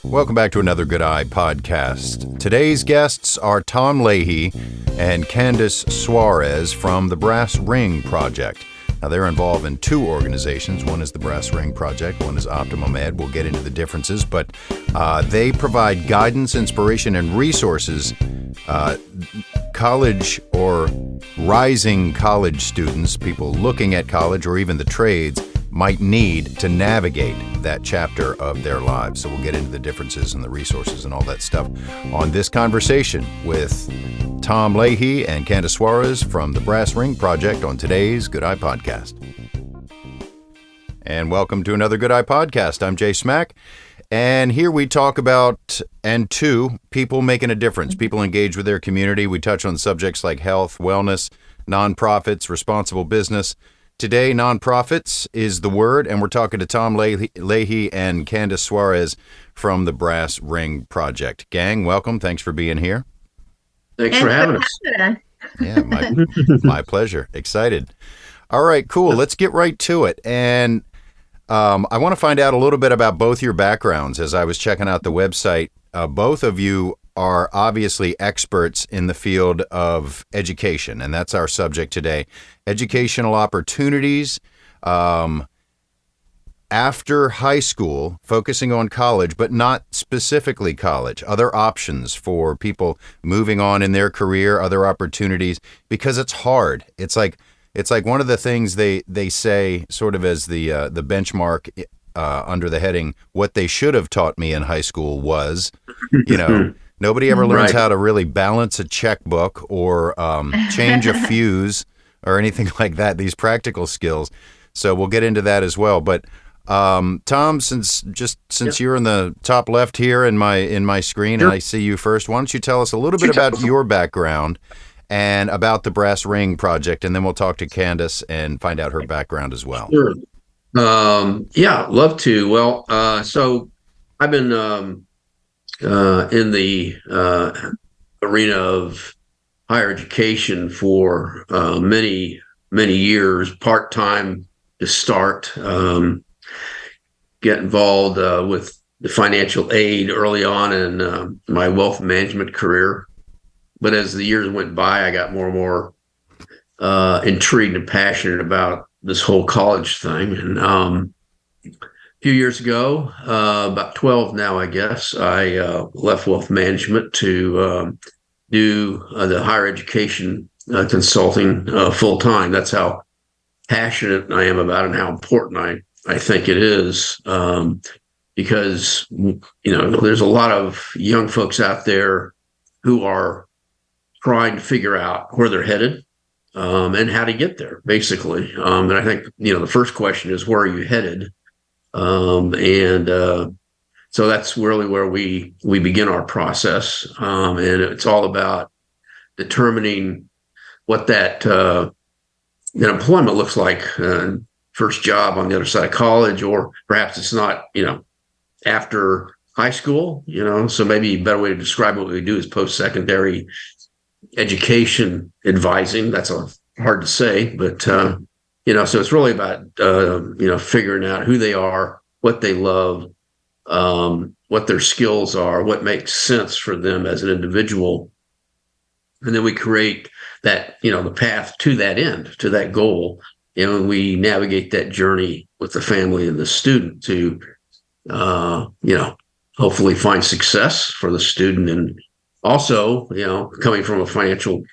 Welcome back to another Good Eye podcast. Today's guests are Tom Leahy and Candice Suarez from the Brass Ring Project. Now, they're involved in two organizations. One is the Brass Ring Project, one is Optimum Ed. We'll get into the differences, but they provide guidance, inspiration, and resources college or rising college students, people looking at college or even the trades, might need to navigate that chapter of their lives. So we'll get into the differences and the resources and all that stuff on this conversation with Tom Leahy and Candice Suarez from the Brass Ring Project on today's Good Eye Podcast. And welcome to another Good Eye Podcast. I'm Jay Smack, and here we talk about, people making a difference. People engage with their community. We touch on subjects like health, wellness, nonprofits, responsible business. Today, nonprofits is the word, and we're talking to Tom Leahy and Candice Suarez from the Brass Ring Project. Gang, welcome. Thanks for being here. Thanks for having us. Yeah, my pleasure. Excited. All right, cool. Let's get right to it. And I want to find out a little bit about both your backgrounds. As I was checking out the website, both of you are obviously experts in the field of education, and that's our subject today. Educational opportunities after high school, focusing on college, but not specifically college. Other options for people moving on in their career, other opportunities, because it's hard. It's like one of the things they say, sort of as the benchmark under the heading, what they should have taught me in high school was, nobody ever learns how to really balance a checkbook or change a fuse or anything like that, these practical skills. So we'll get into that as well. But Tom, since you're in the top left here in my screen, and I see you first, why don't you tell us a little bit about your background and about the Brass Ring Project, and then we'll talk to Candice and find out her background as well. Sure. Love to. Well, so I've been in the arena of higher education for many years, part-time to start. Get involved with the financial aid early on in my wealth management career. But as the years went by, I got more and more intrigued and passionate about this whole college thing. And a few years ago, about 12 now, I guess, I left wealth management to do the higher education consulting full-time. That's how passionate I am about it and how important I think it is, because there's a lot of young folks out there who are trying to figure out where they're headed and how to get there, basically. And I think the first question is, where are you headed? So that's really where we begin our process, and it's all about determining what that employment looks like. First job on the other side of college, or perhaps it's not, after high school, so maybe a better way to describe what we do is post-secondary education advising. That's hard to say, but, so it's really about, figuring out who they are, what they love, what their skills are, what makes sense for them as an individual. And then we create that, the path to that end, to that goal. And we navigate that journey with the family and the student to, hopefully find success for the student. And also, coming from a financial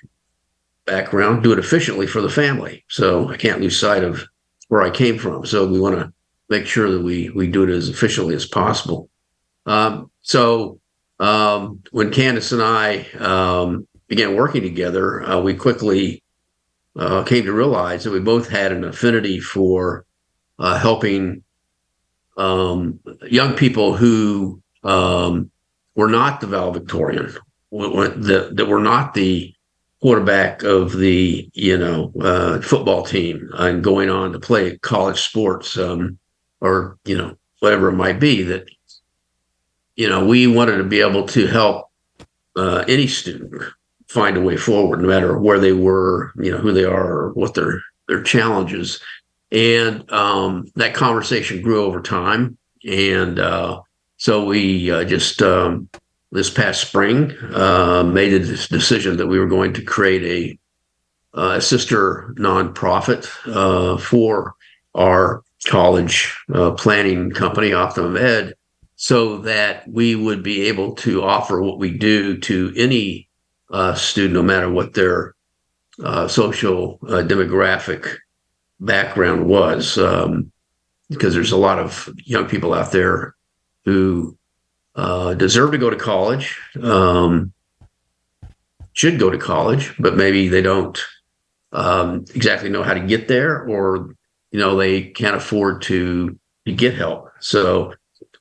background, do it efficiently for the family. So I can't lose sight of where I came from. So we want to make sure that we do it as efficiently as possible. So when Candice and I began working together, we quickly came to realize that we both had an affinity for helping young people who were not the valedictorian, that were not the quarterback of the football team and going on to play college sports, or whatever it might be. That we wanted to be able to help any student find a way forward, no matter where they were, who they are, or what their challenges. And that conversation grew over time. And So we just this past spring made a decision that we were going to create a sister nonprofit for our college planning company, Optimum Ed, so that we would be able to offer what we do to any student, no matter what their social demographic background was, because there's a lot of young people out there who deserve to go to college, should go to college, but maybe they don't exactly know how to get there, or they can't afford to get help. So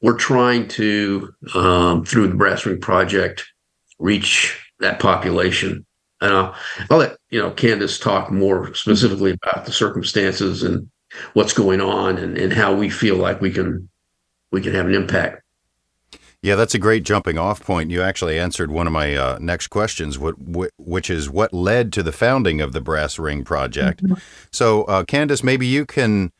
we're trying to through the Brass Ring Project reach that population. And I'll let Candice talk more specifically about the circumstances and what's going on, and how we feel like we can have an impact. Yeah, that's a great jumping off point. You actually answered one of my next questions, which is what led to the founding of the Brass Ring Project. Mm-hmm. So, Candice, maybe you can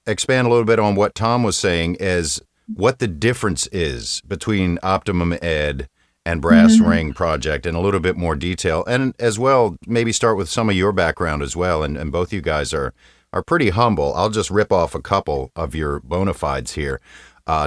expand a little bit on what Tom was saying as what the difference is between Optimum Ed and Brass Ring Project in a little bit more detail. And as well, maybe start with some of your background as well. And both you guys are pretty humble. I'll just rip off a couple of your bona fides here.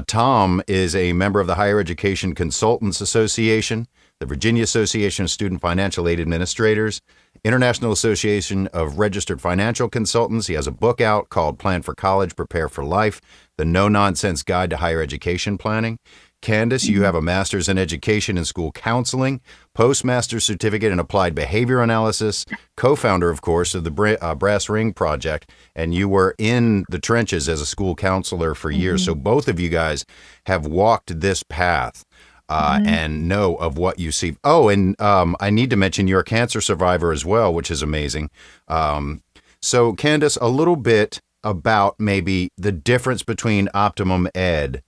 Tom is a member of the Higher Education Consultants Association, the Virginia Association of Student Financial Aid Administrators, International Association of Registered Financial Consultants. He has a book out called Plan for College, Prepare for Life, the No-Nonsense Guide to Higher Education Planning. Candice, you have a master's in education and school counseling, postmaster's certificate in applied behavior analysis, co-founder, of course, of the Brass Ring Project, and you were in the trenches as a school counselor for years. So both of you guys have walked this path and know of what you see. Oh, and I need to mention you're a cancer survivor as well, which is amazing. So Candice, a little bit about maybe the difference between Optimum Ed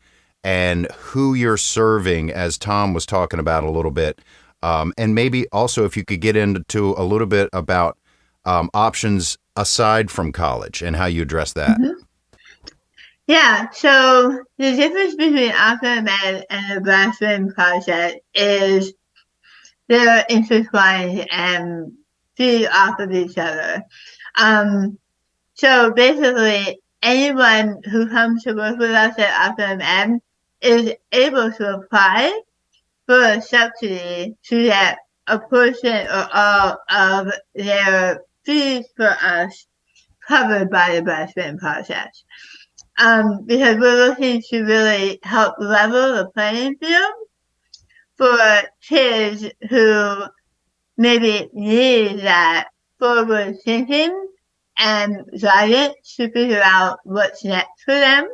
and who you're serving, as Tom was talking about a little bit. And maybe also if you could get into a little bit about options aside from college and how you address that. Yeah, so the difference between Optimum Ed and the Brass Ring Project is they're intertwined and feed off of each other. So basically, anyone who comes to work with us at Optimum Ed is able to apply for a subsidy to get a portion or all of their fees for us covered by the Brass Ring Project. Because we're looking to really help level the playing field for kids who maybe need that forward thinking and guidance to figure out what's next for them,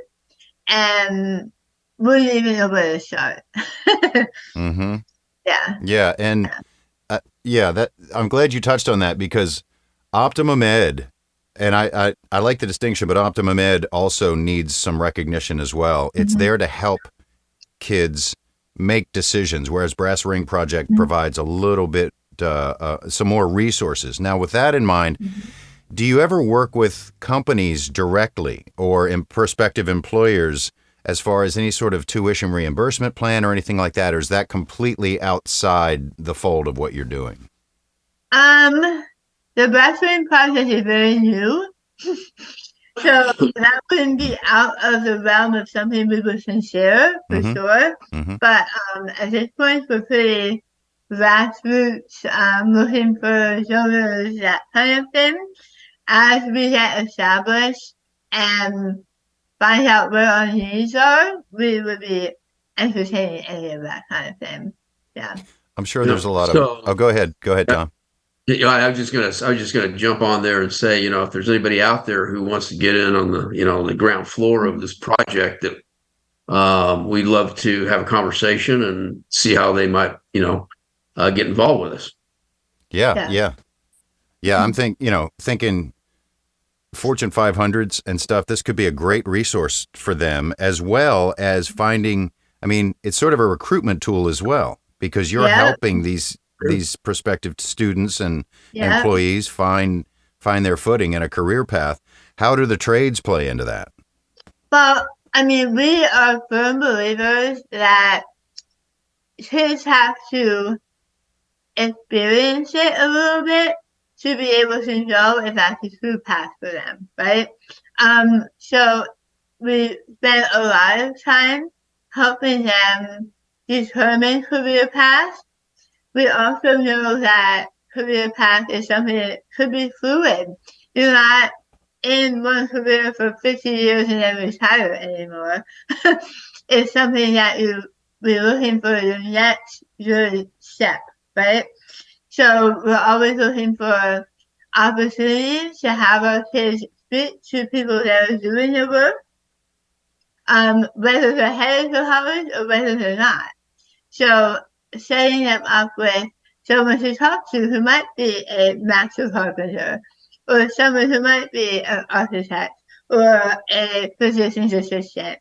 and wouldn't even know where to start. Yeah, and that I'm glad you touched on that, because Optimum Ed, and I like the distinction, but Optimum Ed also needs some recognition as well. It's there to help kids make decisions, whereas Brass Ring Project provides a little bit, some more resources. Now, with that in mind, do you ever work with companies directly or in prospective employers as far as any sort of tuition reimbursement plan or anything like that, or is that completely outside the fold of what you're doing? The Brass Ring Project is very new, so that wouldn't be out of the realm of something we would consider for sure. But at this point, we're pretty grassroots, looking for donors, that kind of thing. As we get established and find out where our needs are, we would be entertaining any of that kind of thing. Yeah. I'm sure there's a lot of. Oh, go ahead, Tom. I was just gonna jump on there and say, if there's anybody out there who wants to get in on the ground floor of this project, that we'd love to have a conversation and see how they might, get involved with us. Yeah. I'm thinking Fortune 500s and stuff. This could be a great resource for them, as well as finding. I mean, it's sort of a recruitment tool as well, because you're helping these prospective students and employees find their footing in a career path. How do the trades play into that? Well, I mean, we are firm believers that kids have to experience it a little bit to be able to know if that's a true path for them, right? So we spend a lot of time helping them determine career paths. We also know that career path is something that could be fluid. You're not in one career for 50 years and then retire anymore. It's something that you be looking for the next good step, right? So we're always looking for opportunities to have our kids speak to people that are doing the work, whether they're headed to college or whether they're not. So setting them up with someone to talk to who might be a master carpenter, or someone who might be an architect, or a physician's assistant.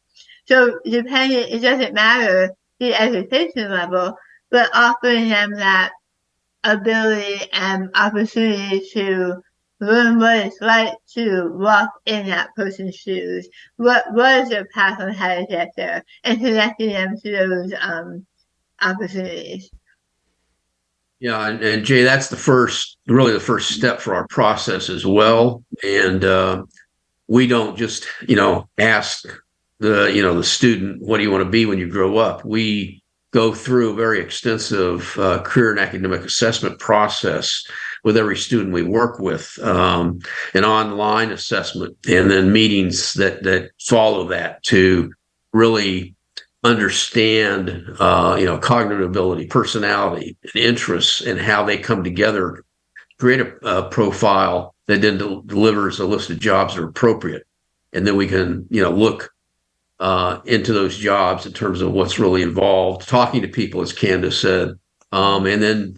So depending, it doesn't matter the education level, but offering them that ability and opportunity to learn what it's like to walk in that person's shoes. What is their path on how to get there, and connecting them to those opportunities. Yeah, and Jay, that's really the first step for our process as well. And we don't just, ask the student, what do you want to be when you grow up? We go through a very extensive career and academic assessment process with every student we work with, an online assessment, and then meetings that follow that to really understand, cognitive ability, personality, and interests, and how they come together, create a profile that then delivers a list of jobs that are appropriate. And then we can, look into those jobs in terms of what's really involved, talking to people, as Candice said. And then,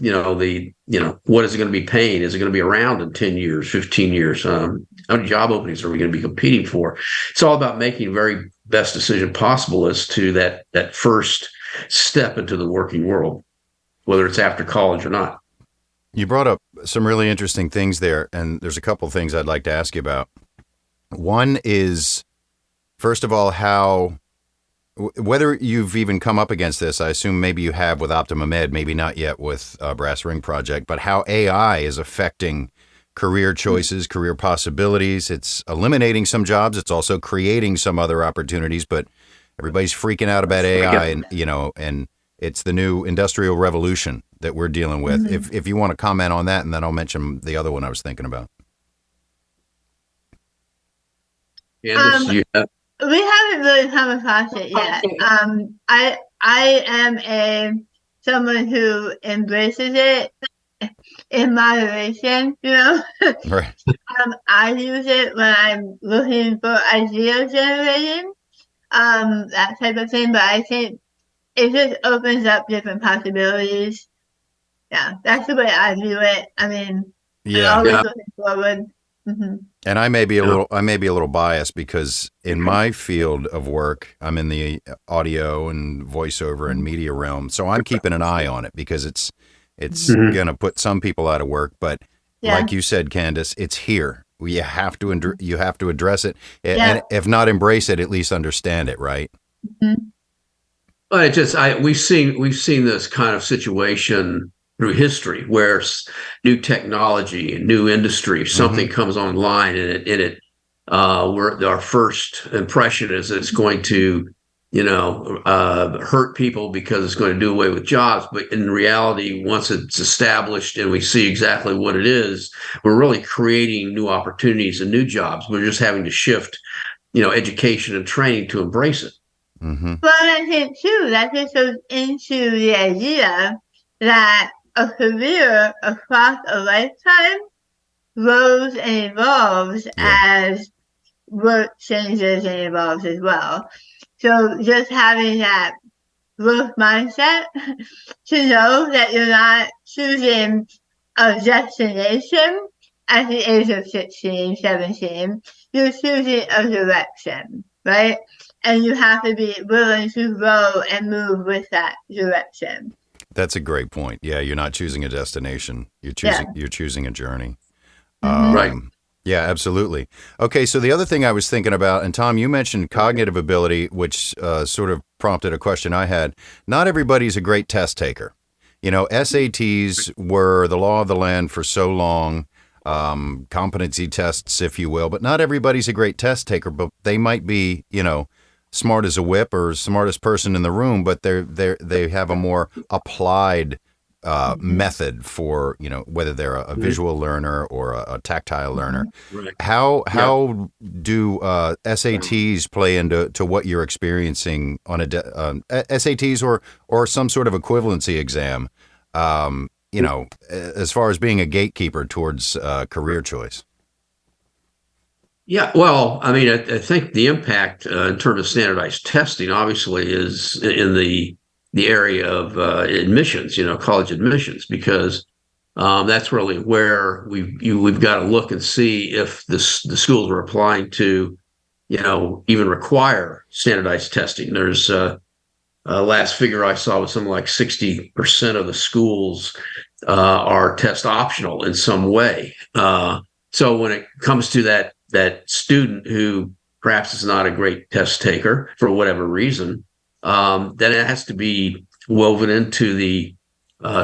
what is it going to be paying? Is it going to be around in 10 years, 15 years? How many job openings are we going to be competing for? It's all about making the very best decision possible as to that first step into the working world, whether it's after college or not. You brought up some really interesting things there, and there's a couple of things I'd like to ask you about. One is, first of all, whether you've even come up against this, I assume maybe you have with Optimum Ed, maybe not yet with Brass Ring Project, but how AI is affecting career choices, career possibilities. It's eliminating some jobs. It's also creating some other opportunities, but everybody's freaking out about AI, and it's the new industrial revolution that we're dealing with. Mm-hmm. If you want to comment on that, and then I'll mention the other one I was thinking about. Candice, we haven't really come across it yet. I am someone who embraces it in moderation, Right. I use it when I'm looking for idea generating, that type of thing, but I think it just opens up different possibilities. Yeah, that's the way I view it. I mean, I'm always looking forward. Mm-hmm. And I may be a little biased because in my field of work, I'm in the audio and voiceover and media realm, so I'm keeping an eye on it because it's mm-hmm. going to put some people out of work. But like you said, Candice, it's here. You have to address it, and if not embrace it, at least understand it, right? Mm-hmm. But we've seen this kind of situation through history, where new technology, new industry, something mm-hmm. comes online, and our first impression is that it's going to, hurt people because it's going to do away with jobs. But in reality, once it's established and we see exactly what it is, we're really creating new opportunities and new jobs. We're just having to shift, education and training to embrace it. Mm-hmm. But I think too that this goes into the idea that a career across a lifetime grows and evolves as work changes and evolves as well. So just having that growth mindset to know that you're not choosing a destination at the age of 16, 17, you're choosing a direction, right? And you have to be willing to grow and move with that direction. That's a great point. Yeah, you're not choosing a destination. You're choosing a journey. Mm-hmm. Right. Yeah, absolutely. Okay, so the other thing I was thinking about, and Tom, you mentioned cognitive ability, which sort of prompted a question I had. Not everybody's a great test taker. You know, SATs were the law of the land for so long, competency tests, if you will, but not everybody's a great test taker, but they might be, you know, smart as a whip or smartest person in the room, but they have a more applied method for, you know, whether they're a visual learner or a tactile learner. Right. How do SATs play into what you're experiencing on SATs or some sort of equivalency exam? You know, as far as being a gatekeeper towards career choice. Yeah, well, I mean, I think the impact in terms of standardized testing, obviously, is in the area of admissions, college admissions, because that's really where we've got to look and see if the schools we're applying to, even require standardized testing. There's last figure I saw was something like 60% of the schools are test optional in some way. So when it comes to that student who perhaps is not a great test taker for whatever reason, then it has to be woven into the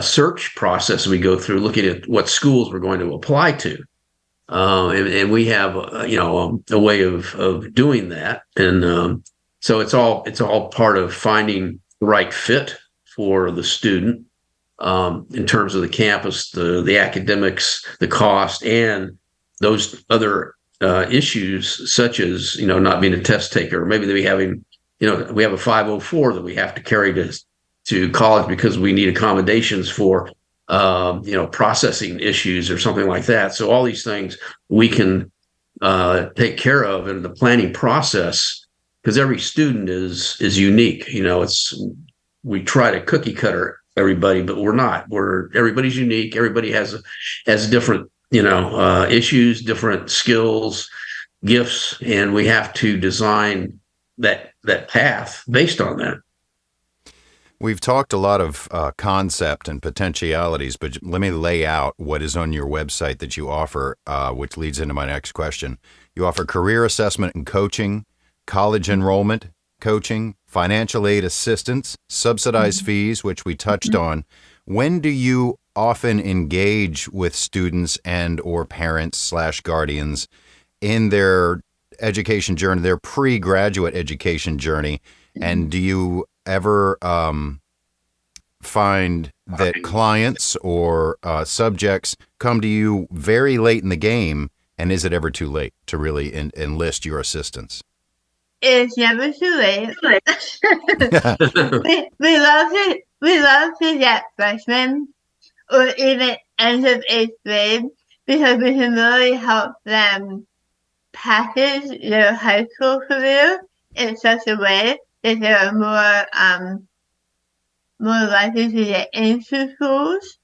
search process we go through, looking at what schools we're going to apply to. And we have, a way of doing that. And so it's all part of finding the right fit for the student in terms of the campus, the academics, the cost, and those other issues, such as, not being a test taker, or maybe we have a 504 that we have to carry to college because we need accommodations for processing issues or something like that. So all these things we can take care of in the planning process, because every student is unique. We try to cookie cutter everybody, but we're not. Everybody's unique. Everybody has different issues, different skills, gifts, and we have to design that path based on that. We've talked a lot of concept and potentialities, but let me lay out what is on your website that you offer, which leads into my next question. You offer career assessment and coaching, college enrollment coaching, financial aid assistance, subsidized fees, which we touched on. When do you often engage with students and or parents / guardians in their education journey, their pre-graduate education journey? And do you ever find that clients or subjects come to you very late in the game, and is it ever too late to really enlist your assistance? It's never too late. we love to get freshmen or even end of 8th grade, because we can really help them package their high school career in such a way that they're more likely to get into schools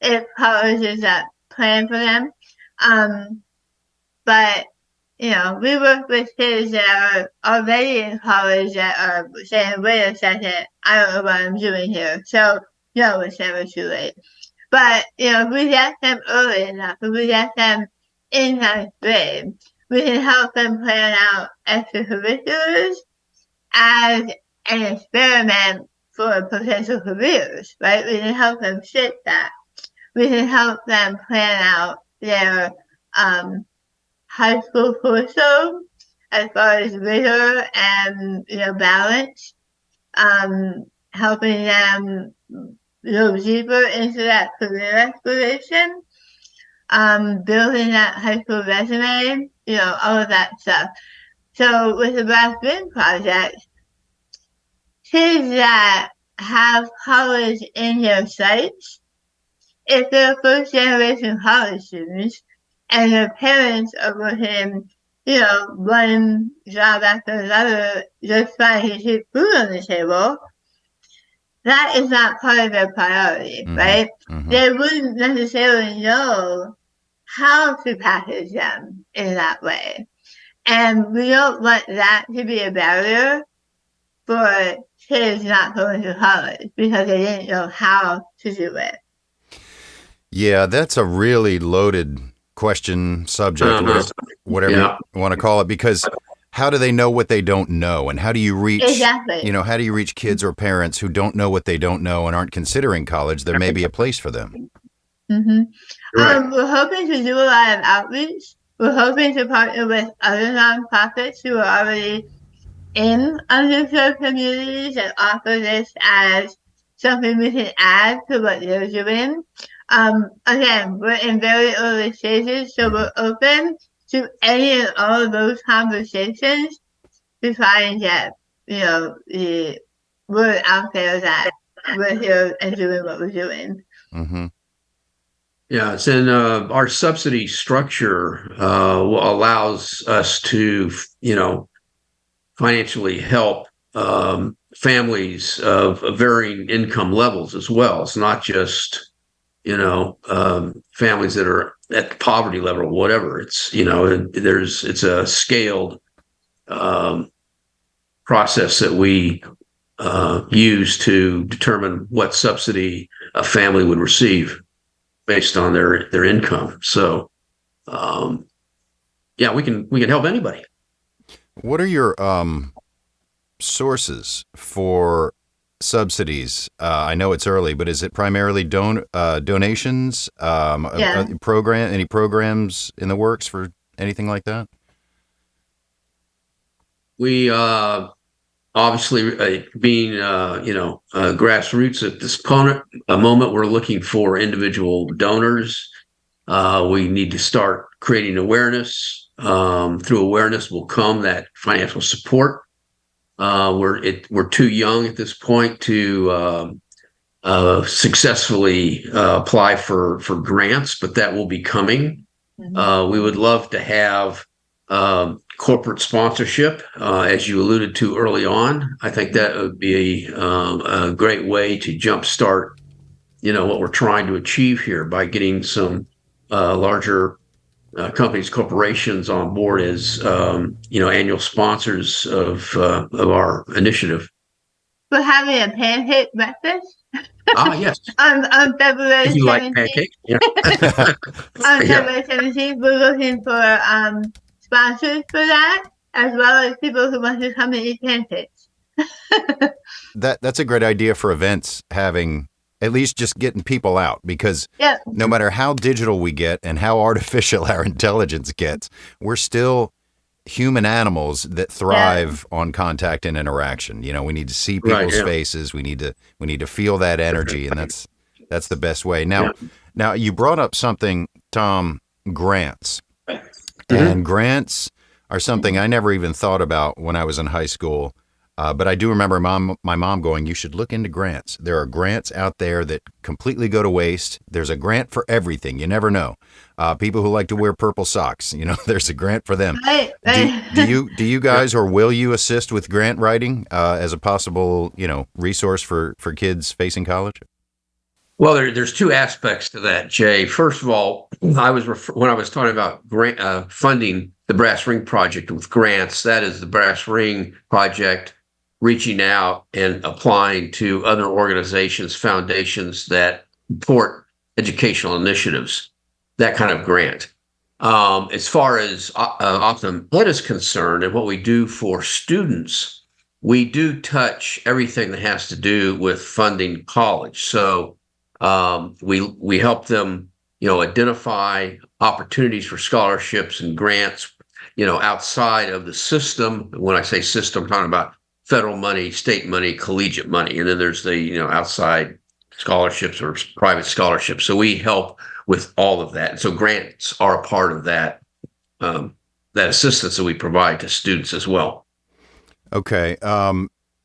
if colleges that plan for them. But we work with kids that are already in college that are saying, wait a second, I don't know what I'm doing here. So, no, it's never too late. But, if we get them early enough, if we get them in 9th grade, we can help them plan out extracurriculars as an experiment for potential careers, right? We can help them shape that. We can help them plan out their high school curriculum as far as rigor and balance, helping them go deeper into that career exploration, building that high school resume, all of that stuff. So with the Brass Ring Project, kids that have college in their sights, if they're first generation college students and their parents are working, one job after another just trying to keep food on the table, that is not part of their priority, right? Mm-hmm. They wouldn't necessarily know how to package them in that way. And we don't want that to be a barrier for kids not going to college because they didn't know how to do it. Yeah, that's a really loaded question, subject, whatever you want to call it, because how do they know what they don't know? And how do you reach, Exactly. how do you reach kids or parents who don't know what they don't know and aren't considering college? There may be a place for them. Mm-hmm. Right. We're hoping to do a lot of outreach. We're hoping to partner with other nonprofits who are already in underserved communities and offer this as something we can add to what they're doing. Again, we're in very early stages, so we're open to any and all of those conversations to try and get, the word out there that we're here and doing what we're doing. Mm-hmm. Yeah, it's in our subsidy structure allows us to, financially help families of varying income levels as well. It's not just, families that are at the poverty level or whatever. It's, it's a scaled process that we use to determine what subsidy a family would receive based on their income. So, we can help anybody. What are your sources for subsidies? I know it's early, but is it primarily donations? Any programs in the works for anything like that? We obviously being grassroots at this moment, we're looking for individual donors. We need to start creating awareness. Through awareness will come that financial support. We're too young at this point to successfully apply for grants, but that will be coming. Mm-hmm. We would love to have corporate sponsorship, as you alluded to early on. I think that would be a great way to jumpstart, what we're trying to achieve here by getting some larger companies, corporations on board as annual sponsors of our initiative. We're having a pancake breakfast. Yes. on February 17th. You like pancakes? Yeah. On February 17th, we're looking for sponsors for that, as well as people who want to come and eat pancakes. That's a great idea for events, having at least just getting people out, because no matter how digital we get and how artificial our intelligence gets, we're still human animals that thrive on contact and interaction. We need to see people's faces. We need to feel that energy, and that's the best way. Now you brought up something, Tom, grants. Mm-hmm. And grants are something I never even thought about when I was in high school. But I do remember my mom going, you should look into grants. There are grants out there that completely go to waste. There's a grant for everything. You never know. People who like to wear purple socks, there's a grant for them. Do you guys, or will you assist with grant writing as a possible, resource for kids facing college? Well, there's two aspects to that, Jay. First of all, when I was talking about funding the Brass Ring Project with grants, that is the Brass Ring Project reaching out and applying to other organizations, foundations that support educational initiatives, that kind of grant. As far as Optum Ed is concerned and what we do for students, we do touch everything that has to do with funding college. So we help them, identify opportunities for scholarships and grants, outside of the system. When I say system, I'm talking about federal money, state money, collegiate money, and then there's the outside scholarships or private scholarships. So we help with all of that. And so grants are a part of that that assistance that we provide to students as well. Okay.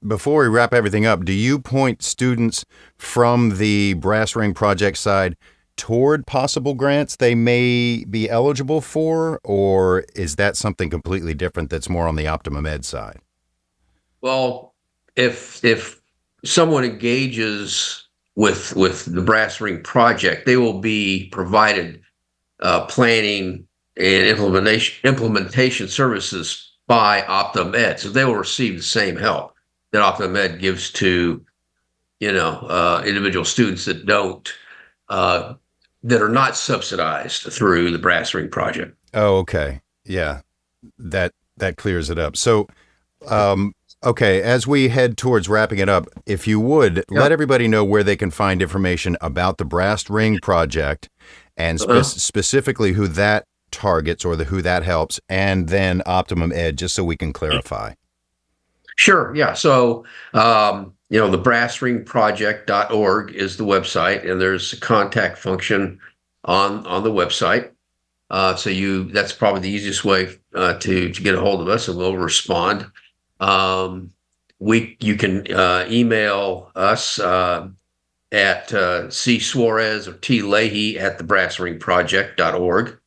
Before we wrap everything up, do you point students from the Brass Ring Project side toward possible grants they may be eligible for, or is that something completely different that's more on the Optimum Ed side? Well, if someone engages with the Brass Ring Project, they will be provided planning and implementation services by Optum Ed, so they will receive the same help that Optum Ed gives to individual students that don't that are not subsidized through the Brass Ring Project. Oh, okay. Yeah, that clears it up. So, okay, as we head towards wrapping it up, if you would, let everybody know where they can find information about the Brass Ring Project and specifically who that targets or who that helps, and then Optimum Ed, just so we can clarify. Sure. Yeah. So, the brassringproject.org is the website, and there's a contact function on the website. That's probably the easiest way to get a hold of us, and we'll respond. You can email us at C Suarez or T Leahy at thebrassringproject.org.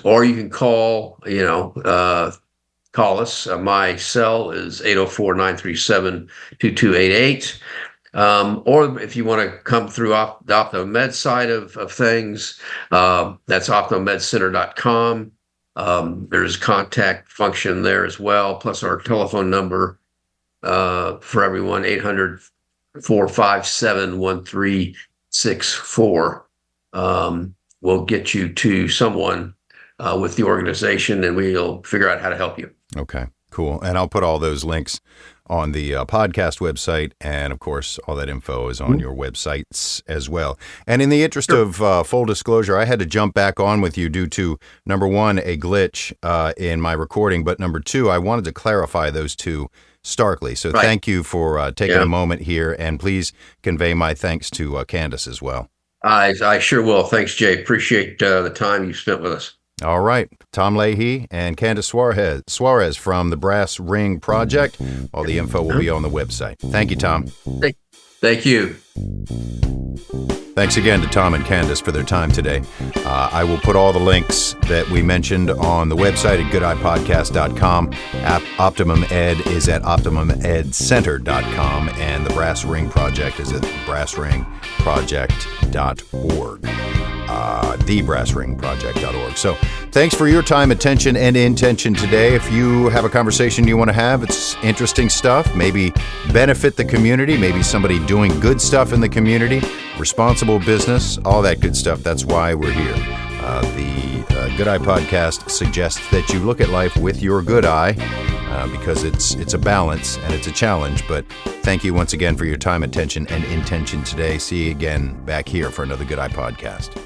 Or you can call us. My cell is 804-937-2288. Or if you want to come through the Optimum Med side of things, that's optimummedcenter.com. There's a contact function there as well, plus our telephone number for everyone, 800-457-1364. We'll get you to someone with the organization, and we'll figure out how to help you. Okay, cool. And I'll put all those links on the podcast website, and of course, all that info is on your websites as well. And in the interest of full disclosure, I had to jump back on with you due to, number one, a glitch in my recording, but number two, I wanted to clarify those two starkly. So thank you for taking a moment here, and please convey my thanks to Candice as well. I sure will. Thanks, Jay. Appreciate the time you spent with us. All right. Tom Leahy and Candice Suarez from the Brass Ring Project. All the info will be on the website. Thank you, Tom. Thank you. Thanks again to Tom and Candice for their time today. I will put all the links that we mentioned on the website at goodeyepodcast.com. Optimum Ed is at optimummedcenter.com, and the Brass Ring Project is at brassringproject.org. thebrassringproject.org. So thanks for your time, attention, and intention today. If you have a conversation you want to have, it's interesting stuff, maybe benefit the community, maybe somebody doing good stuff in the community, responsible business, all that good stuff. That's why we're here. The Good Eye Podcast suggests that you look at life with your good eye, because it's a balance and it's a challenge. But thank you once again for your time, attention, and intention today. See you again back here for another Good Eye Podcast.